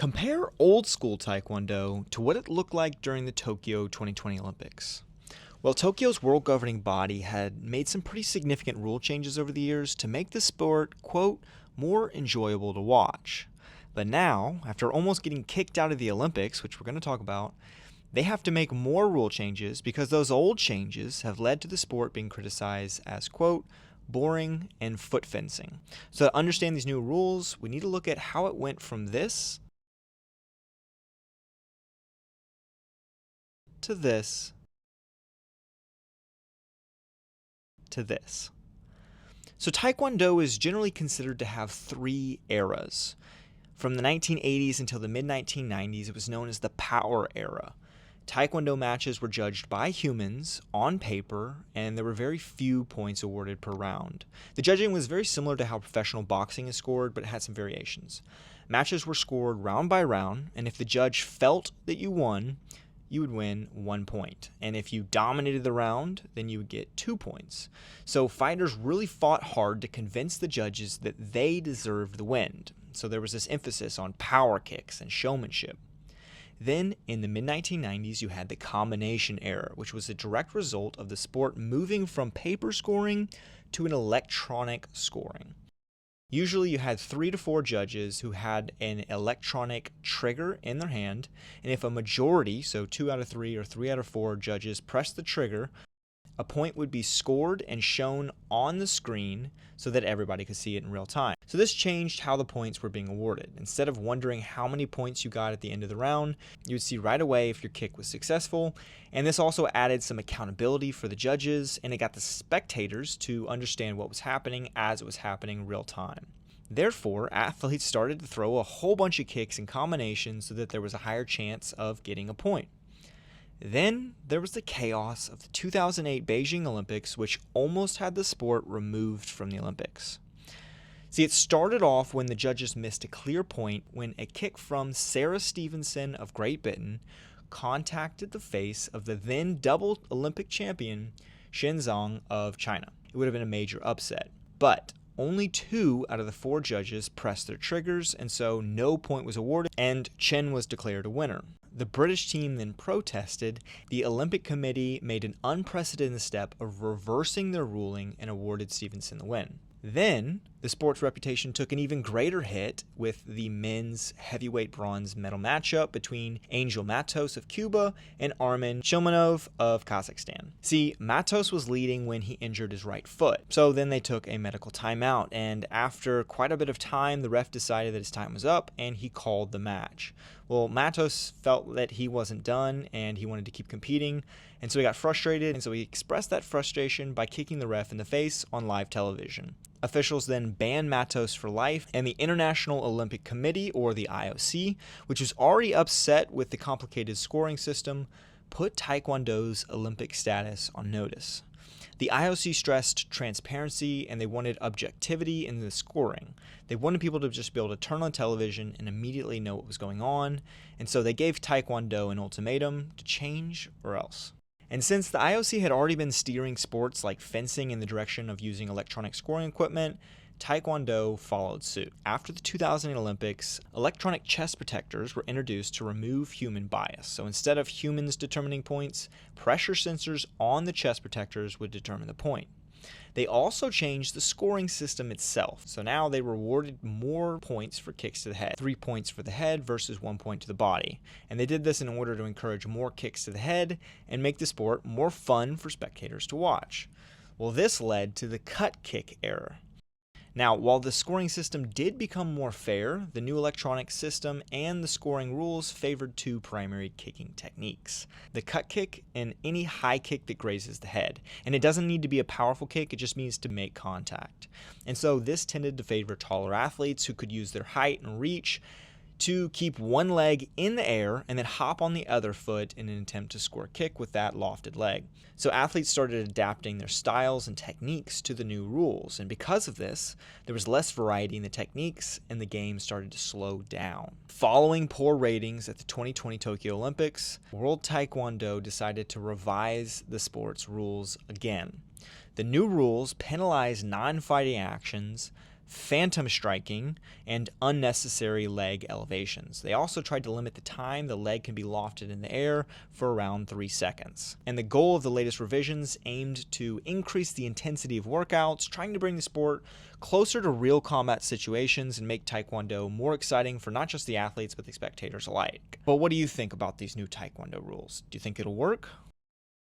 Compare old school Taekwondo to what it looked like during the Tokyo 2020 Olympics. Well, Tokyo's world governing body had made some pretty significant rule changes over the years to make the sport, quote, more enjoyable to watch. But now, after almost getting kicked out of the Olympics, which we're going to talk about, they have to make more rule changes because those old changes have led to the sport being criticized as, quote, boring and foot fencing. So to understand these new rules, we need to look at how it went from this to this to this. So Taekwondo is generally considered to have three eras. From the 1980s until the mid-1990s, it was known as the Power Era. Taekwondo matches were judged by humans on paper, and there were very few points awarded per round. The judging was very similar to how professional boxing is scored, but it had some variations. Matches were scored round by round, and if the judge felt that you won, you would win 1 point. And if you dominated the round, then you would get 2 points. So fighters really fought hard to convince the judges that they deserved the win. So there was this emphasis on power kicks and showmanship. Then, in the mid-1990s, you had the combination era, which was a direct result of the sport moving from paper scoring to an electronic scoring. Usually you had 3 to 4 judges who had an electronic trigger in their hand, and if a majority, so 2 out of 3 or 3 out of 4 judges pressed the trigger, a point would be scored and shown on the screen so that everybody could see it in real time. So this changed how the points were being awarded. Instead of wondering how many points you got at the end of the round, you would see right away if your kick was successful. And this also added some accountability for the judges, and it got the spectators to understand what was happening as it was happening in real time. Therefore, athletes started to throw a whole bunch of kicks and combinations so that there was a higher chance of getting a point. Then there was the chaos of the 2008 Beijing Olympics, which almost had the sport removed from the Olympics. See, it started off when the judges missed a clear point when a kick from Sarah Stevenson of Great Britain contacted the face of the then double Olympic champion Shen Zhang of China. It would have been a major upset, but only 2 out of the 4 judges pressed their triggers, and so no point was awarded, and Chen was declared a winner. The British team then protested. The Olympic Committee made an unprecedented step of reversing their ruling and awarded Stevenson the win. Then, the sport's reputation took an even greater hit with the men's heavyweight bronze medal matchup between Angel Matos of Cuba and Armen Shilmanov of Kazakhstan. See, Matos was leading when he injured his right foot, so then they took a medical timeout, and after quite a bit of time, the ref decided that his time was up, and he called the match. Well, Matos felt that he wasn't done, and he wanted to keep competing, and so he got frustrated, and so he expressed that frustration by kicking the ref in the face on live television. Officials then banned Matos for life, and the International Olympic Committee, or the IOC, which was already upset with the complicated scoring system, put Taekwondo's Olympic status on notice. The IOC stressed transparency, and they wanted objectivity in the scoring. They wanted people to just be able to turn on television and immediately know what was going on, and so they gave Taekwondo an ultimatum to change or else. And since the IOC had already been steering sports like fencing in the direction of using electronic scoring equipment, Taekwondo followed suit. After the 2008 Olympics, electronic chest protectors were introduced to remove human bias. So instead of humans determining points, pressure sensors on the chest protectors would determine the point. They also changed the scoring system itself. So now they rewarded more points for kicks to the head, 3 points for the head versus 1 point to the body. And they did this in order to encourage more kicks to the head and make the sport more fun for spectators to watch. Well, this led to the cut kick era. Now, while the scoring system did become more fair, the new electronic system and the scoring rules favored 2 primary kicking techniques: the cut kick and any high kick that grazes the head. And it doesn't need to be a powerful kick, it just means to make contact. And so this tended to favor taller athletes who could use their height and reach to keep one leg in the air and then hop on the other foot in an attempt to score a kick with that lofted leg. So athletes started adapting their styles and techniques to the new rules, and because of this, there was less variety in the techniques and the game started to slow down. Following poor ratings at the 2020 Tokyo Olympics, World Taekwondo decided to revise the sport's rules again. The new rules penalize non-fighting actions, phantom striking, and unnecessary leg elevations. They also tried to limit the time the leg can be lofted in the air for around 3 seconds. And the goal of the latest revisions aimed to increase the intensity of workouts, trying to bring the sport closer to real combat situations and make Taekwondo more exciting for not just the athletes but the spectators alike. But what do you think about these new Taekwondo rules? Do you think it'll work?